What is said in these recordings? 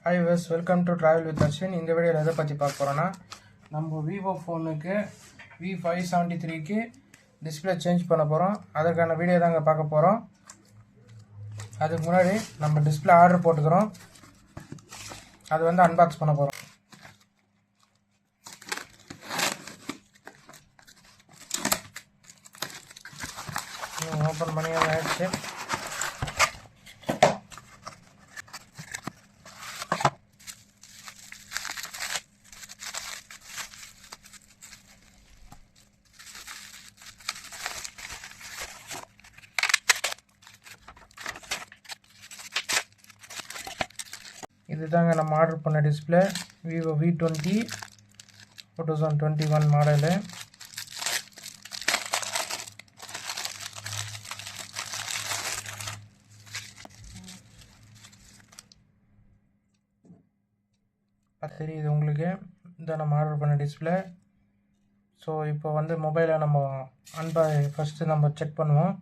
Hi viewers, welcome to Travel with Ashwin. இந்த வீடியோவில் எதை பற்றி பார்க்க போகிறோன்னா நம்ம விவோ ஃபோனுக்கு V573க்கு டிஸ்பிளே சேஞ்ச் பண்ண போகிறோம். அதற்கான வீடியோ தாங்க பார்க்க போகிறோம். அதுக்கு முன்னாடி நம்ம டிஸ்பிளே ஆர்டர் போட்டுக்கிறோம். அது வந்து அன்பாக்ஸ் பண்ண போகிறோம். ஓப்பன் பண்ணி ஆயிடுச்சு. இதுதாங்க நம்ம ஆர்டர் பண்ண டிஸ்பிளே விவோ V20 2021 மாடலு. தெரியுது உங்களுக்கு, இந்த நம்ம ஆர்டர் பண்ண டிஸ்பிளே. ஸோ இப்போ வந்து மொபைலை நம்ம ஃபஸ்ட்டு நம்ம செக் பண்ணுவோம்.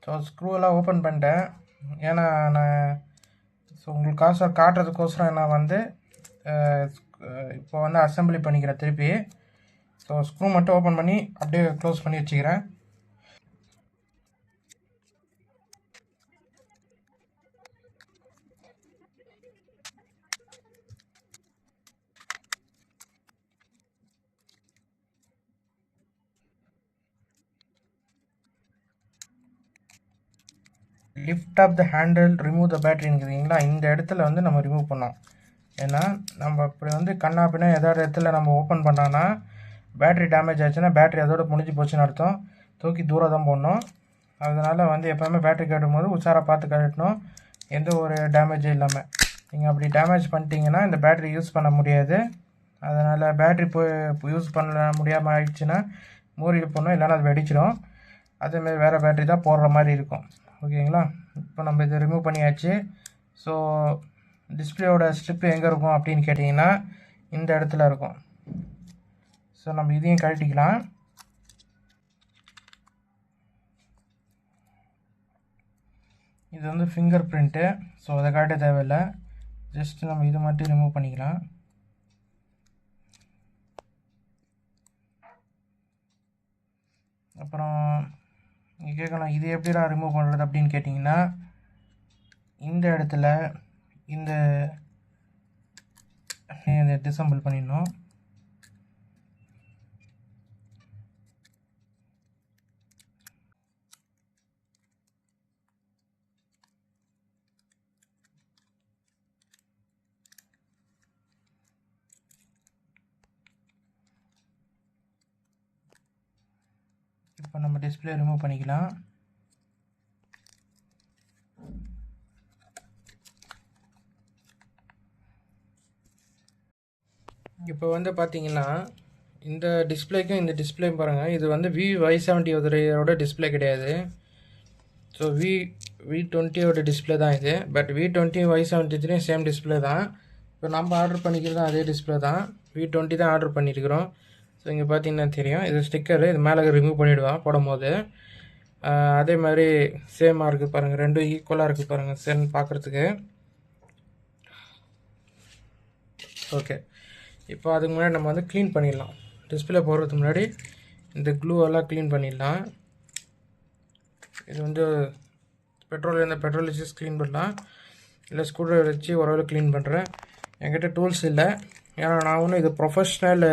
ஸோ ஸ்க்ரூவெல்லாம் ஓப்பன் பண்ணிட்டேன். ஏன்னா நான் உங்களுக்கு காட்டுறதுக்கோசரம் நான் வந்து இப்போ வந்து அசம்பிளி பண்ணிக்கிறேன் திருப்பி. ஸோ ஸ்க்ரூ மட்டும் ஓப்பன் பண்ணி அப்படியே க்ளோஸ் பண்ணி வச்சுக்கிறேன். Lift off the handle remove the பேட்டரிங்கிறீங்களா, இந்த இடத்துல வந்து நம்ம ரிமூவ் பண்ணோம். ஏன்னா நம்ம அப்படி வந்து கண்ணாப்பின்னா ஏதாவது இடத்துல நம்ம ஓப்பன் பண்ணோன்னா பேட்டரி டேமேஜ் ஆச்சுன்னா பேட்டரி அதோட முடிஞ்சு போச்சுன்னு அர்த்தம். தூக்கி தூரம் தான் போடணும். அதனால் வந்து எப்போவுமே பேட்டரி கட்டும் போது உஷாராக பார்த்து கட்டணும், எந்த ஒரு டேமேஜும் இல்லாமல். நீங்கள் அப்படி டேமேஜ் பண்ணிட்டீங்கன்னா இந்த பேட்டரி யூஸ் பண்ண முடியாது. அதனால் பேட்டரி யூஸ் பண்ண முடியாமல் ஆயிடுச்சுன்னா மூடிட்டு போடணும், இல்லைன்னா அது வெடிச்சிடும். அதேமாதிரி வேறு பேட்டரி தான் போடுற மாதிரி இருக்கும். ஓகேங்களா, இப்போ நம்ம இதை ரிமூவ் பண்ணியாச்சு. ஸோ டிஸ்பிளேயோட ஸ்ட்ரிப்பு எங்கே இருக்கும் அப்படின்னு கேட்டிங்கன்னா இந்த இடத்துல இருக்கும். ஸோ நம்ம இதையும் கழட்டிக்கலாம். இது வந்து ஃபிங்கர் பிரிண்ட்டு. ஸோ அதை காட்ட தேவையில்லை, ஜஸ்ட் நம்ம இது மட்டும் ரிமூவ் பண்ணிக்கலாம். அப்புறம் நீங்கள் கேட்கலாம் இது எப்படிடா ரிமூவ் பண்ணுறது அப்படின்னு கேட்டிங்கன்னா, இந்த இடத்துல இந்த டிசம்பிள் பண்ணிடணும். இப்போ நம்ம டிஸ்பிளே ரிமூவ் பண்ணிக்கலாம். இப்போ வந்து பார்த்தீங்கன்னா இந்த டிஸ்பிளேக்கும் இந்த டிஸ்பிளே பாருங்கள், இது வந்து V570 டிஸ்பிளே கிடையாது. ஸோ V20 டிஸ்பிளே தான் இது. But V20 Y73 same display தான். இப்போ நம்ம ஆர்டர் பண்ணிக்கிறது அதே டிஸ்பிளே தான், V20 தான் ஆர்டர் பண்ணியிருக்கிறோம். ஸோ இங்கே பார்த்தீங்கன்னா தெரியும், இது ஸ்டிக்கரு, இது மேலே ரிமூவ் பண்ணிவிடுவான் போடும்போது. அதே மாதிரி சேமாக இருக்குது பாருங்கள், ரெண்டும் ஈக்குவலாக இருக்குது பாருங்கள் சேம் பார்க்குறதுக்கு. ஓகே, இப்போ அதுக்கு முன்னாடி நம்ம வந்து க்ளீன் பண்ணிடலாம். டிஸ்பிளே போடுறதுக்கு முன்னாடி இந்த க்ளூவெல்லாம் க்ளீன் பண்ணிடலாம். இது வந்து பெட்ரோல் வச்சு க்ளீன் பண்ணலாம், இல்லை ஸ்க்ரூட்ரைவர் வச்சு ஓரளவு க்ளீன் பண்ணுறேன். என்கிட்ட டூல்ஸ் இல்லை, ஏன்னா நான் ஒன்றும் இது ப்ரொஃபஷ்னல்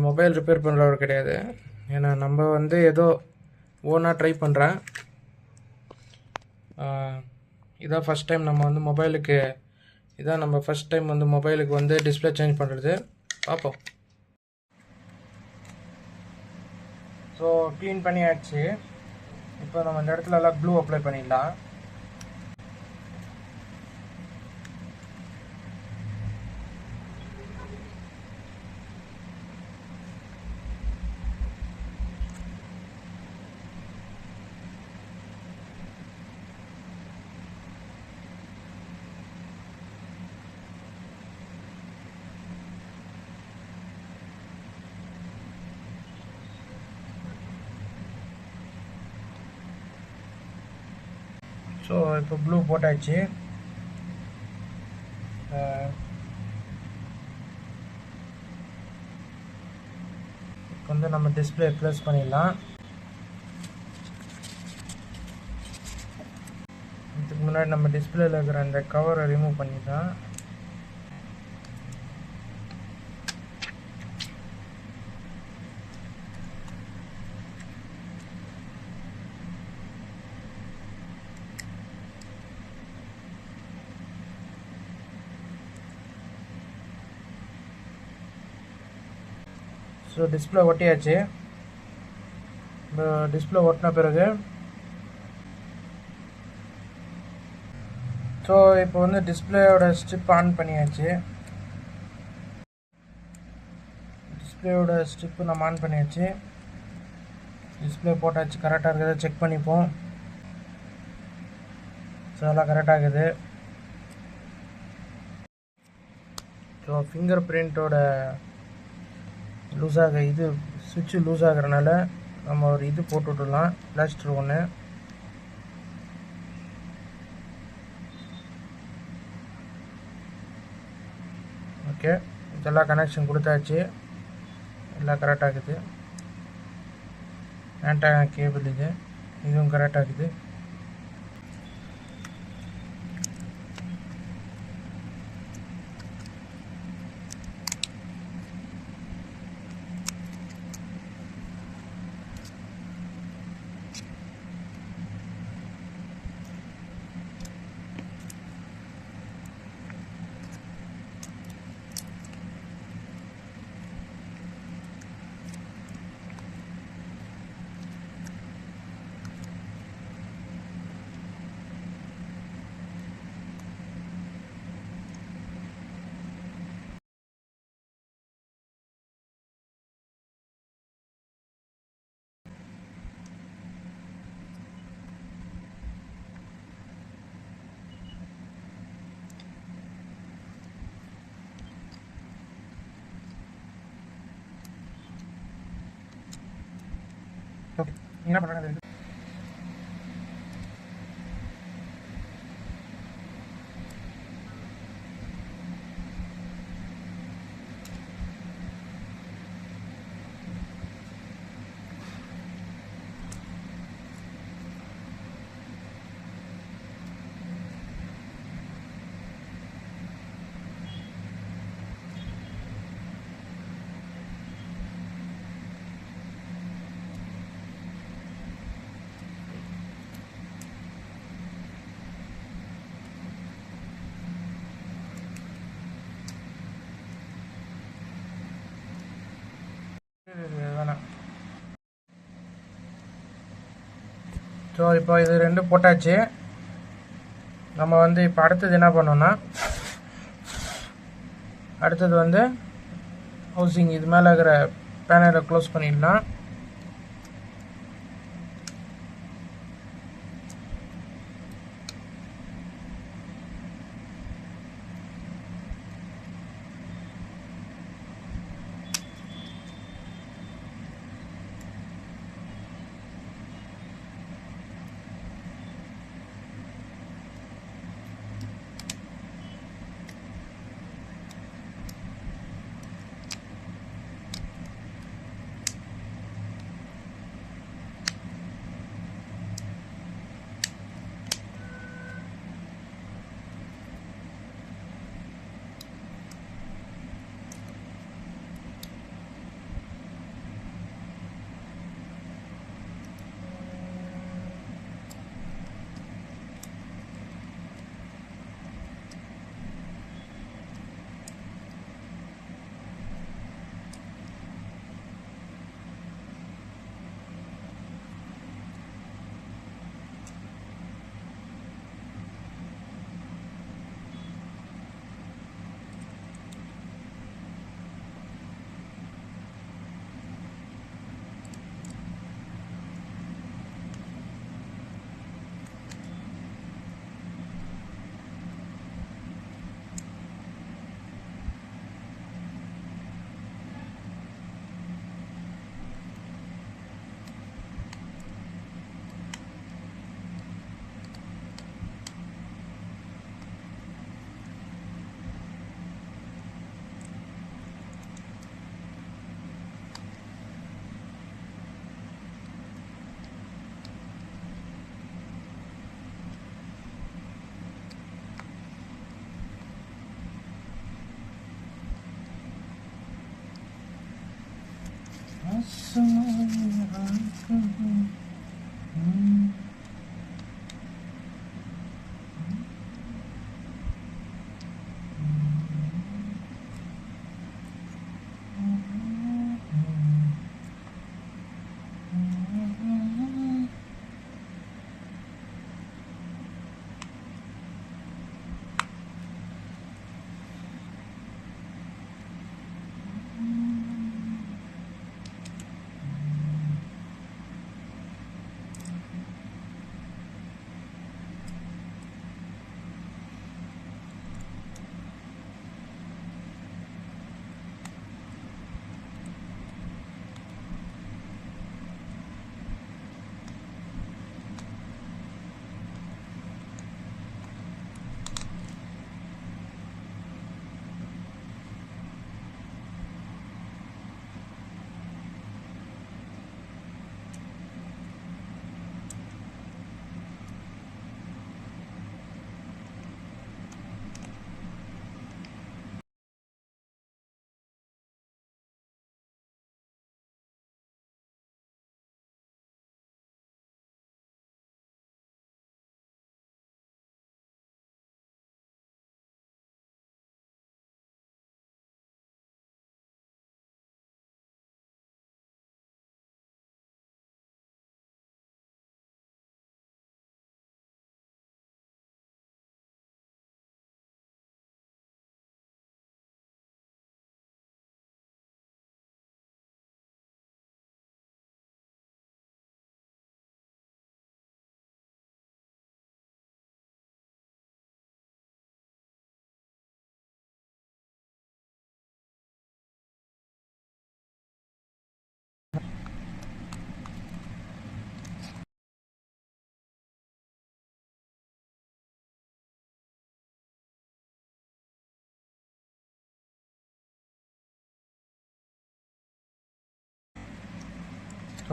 மொபைல் ரிப்பேர் பண்ணுறவர் கிடையாது. ஏன்னா நம்ம வந்து ஏதோ ஓனாக ட்ரை பண்ணுறேன். இதான் ஃபஸ்ட் டைம் நம்ம வந்து மொபைலுக்கு வந்து டிஸ்பிளே சேஞ்ச் பண்ணுறது. பார்ப்போம். ஸோ க்ளீன் பண்ணியாச்சு. இப்போ நம்ம இந்த இடத்துல எல்லாம் க்ளூ அப்ளை பண்ணிடலாம். ஸோ இப்போ ப்ளூ போட்டாச்சு. இப்போ வந்து நம்ம டிஸ்பிளே ப்ளேஸ் பண்ணிடலாம். இதுக்கு முன்னாடி நம்ம டிஸ்பிளேல இருக்கிற அந்த கவரை ரிமூவ் பண்ணிடலாம். ஸோ டிஸ்பிளே ஒட்டியாச்சு. இந்த டிஸ்பிளே ஒட்டின பிறகு ஸோ இப்போ வந்து டிஸ்பிளேயோட ஸ்ட்ரிப் ஆன் பண்ணியாச்சு. டிஸ்பிளேயோட ஸ்ட்ரிப்பு நம்ம ஆன் பண்ணியாச்சு. டிஸ்பிளே போட்டாச்சு. கரெக்டாக இருக்கிறத செக் பண்ணிப்போம். ஸோ அதெல்லாம் கரெக்டாக இருக்குது. ஸோ ஃபிங்கர் பிரிண்ட்டோட லூஸாக இது சுவிட்சு லூஸ் ஆகிறனால நம்ம ஒரு இது போட்டு விட்டுடலாம், பிளாஸ்டர் ஒன்று. ஓகே, இதெல்லாம் கனெக்ஷன் கொடுத்தாச்சு. எல்லாம் கரெக்டாக இருக்குது. ஆன்டெனா கேபிள் இதுவும் கரெக்டாக இருக்குது. ஓகே, என்ன பண்ணுறது? வேணாம். ஸோ இப்போ இது ரெண்டும் போட்டாச்சு. நம்ம வந்து இப்போ அடுத்தது என்ன பண்ணோம்னா, அடுத்தது வந்து ஹவுசிங் இது மேலே இருக்கிற பேனலை க்ளோஸ் பண்ணிடலாம். ஸோ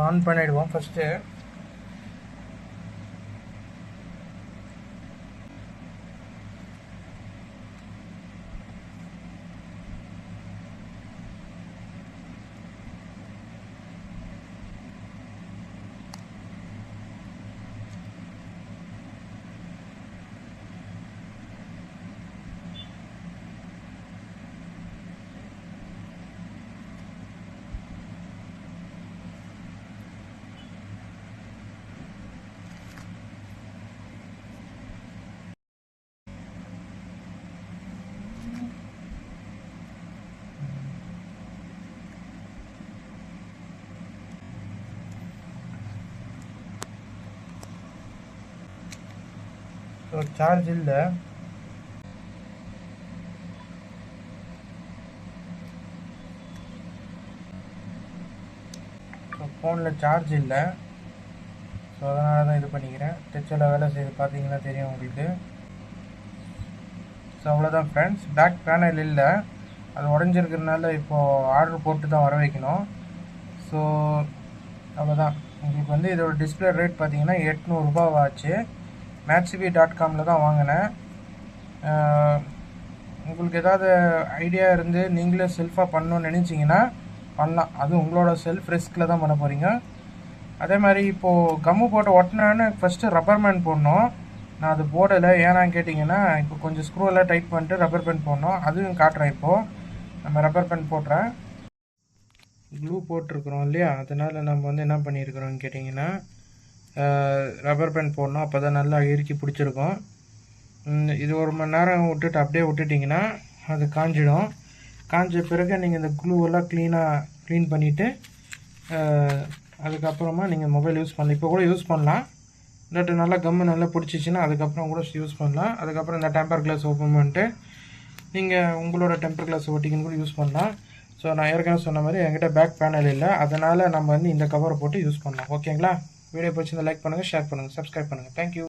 ஆன் பண்ணிவிடுவோம் ஃபஸ்ட்டு. ஸோ சார்ஜ் இல்லை. ஸோ ஃபோனில் சார்ஜ் இல்லை. ஸோ அதனால தான் இது பண்ணிக்கிறேன். டச்சில் வேலை செய்து பார்த்தீங்கன்னா தெரியும் உங்களுக்கு. ஸோ அவ்வளோதான் ஃப்ரெண்ட்ஸ். பேக் பேனல் இல்லை, அது உடஞ்சிருக்கிறதுனால இப்போது ஆர்டர் போட்டு தான் வர வைக்கணும். ஸோ அவ்வளோதான். உங்களுக்கு வந்து இதோட டிஸ்பிளே ரேட் பார்த்தீங்கன்னா 800 ரூபாய் ஆச்சு. matsv.comல தான் வாங்கினேன். உங்களுக்கு ஏதாவது ஐடியா இருந்து நீங்களே செல்ஃபாக பண்ணணும்னு நினச்சிங்கன்னா பண்ணலாம். அது உங்களோட செல்ஃப் ரிஸ்கில் தான் பண்ண போகிறீங்க. அதே மாதிரி இப்போது கம்மு போட்டு ஒட்டினான்னு ஃபஸ்ட்டு ரப்பர் பேண்ட் போடணும். நான் அது போடலை. ஏன்னான்னு கேட்டிங்கன்னா இப்போ கொஞ்சம் ஸ்க்ரூவெல்லாம் டைட் பண்ணிட்டு ரப்பர் பேண்ட் போடணும். அதுவும் காட்டுறேன். இப்போது நம்ம ரப்பர் பேண்ட் போட்டுறேன். க்ளூ போட்டிருக்கிறோம் இல்லையா, அதனால் நம்ம வந்து என்ன பண்ணியிருக்கிறோன்னு கேட்டிங்கன்னா ரப்பர் பேண்ட் போடணும். அப்போ தான் நல்லா இறுக்கி பிடிச்சிருக்கும். இது 1 மணி நேரம் விட்டுட்டு அப்படியே விட்டுட்டிங்கன்னா அது காஞ்சிடும். காஞ்ச பிறகு நீங்கள் இந்த க்ளூவெல்லாம் க்ளீன் பண்ணிவிட்டு அதுக்கப்புறமா நீங்கள் மொபைல் யூஸ் பண்ணலாம். இப்போ கூட யூஸ் பண்ணலாம். இல்லாட்டி நல்லா கம்மு நல்லா பிடிச்சிச்சின்னா அதுக்கப்புறம் கூட யூஸ் பண்ணலாம். அதுக்கப்புறம் இந்த டெம்பர் கிளாஸ் ஓப்பன் பண்ணிட்டு நீங்கள் உங்களோட டெம்பர் கிளாஸ் ஒட்டிக்கின்னு கூட யூஸ் பண்ணலாம். ஸோ நான் ஏற்கனவே சொன்ன மாதிரி என்கிட்ட பேக் பேனல் இல்லை, அதனால் நம்ம வந்து இந்த கவரை போட்டு யூஸ் பண்ணலாம். ஓகேங்களா? வீடியோ பிடிச்சிருந்தா லைக் பண்ணுங்கள், ஷேர் பண்ணுங்கள், சப்ஸ்கிரைப் பண்ணுங்கள். தேங்க்யூ.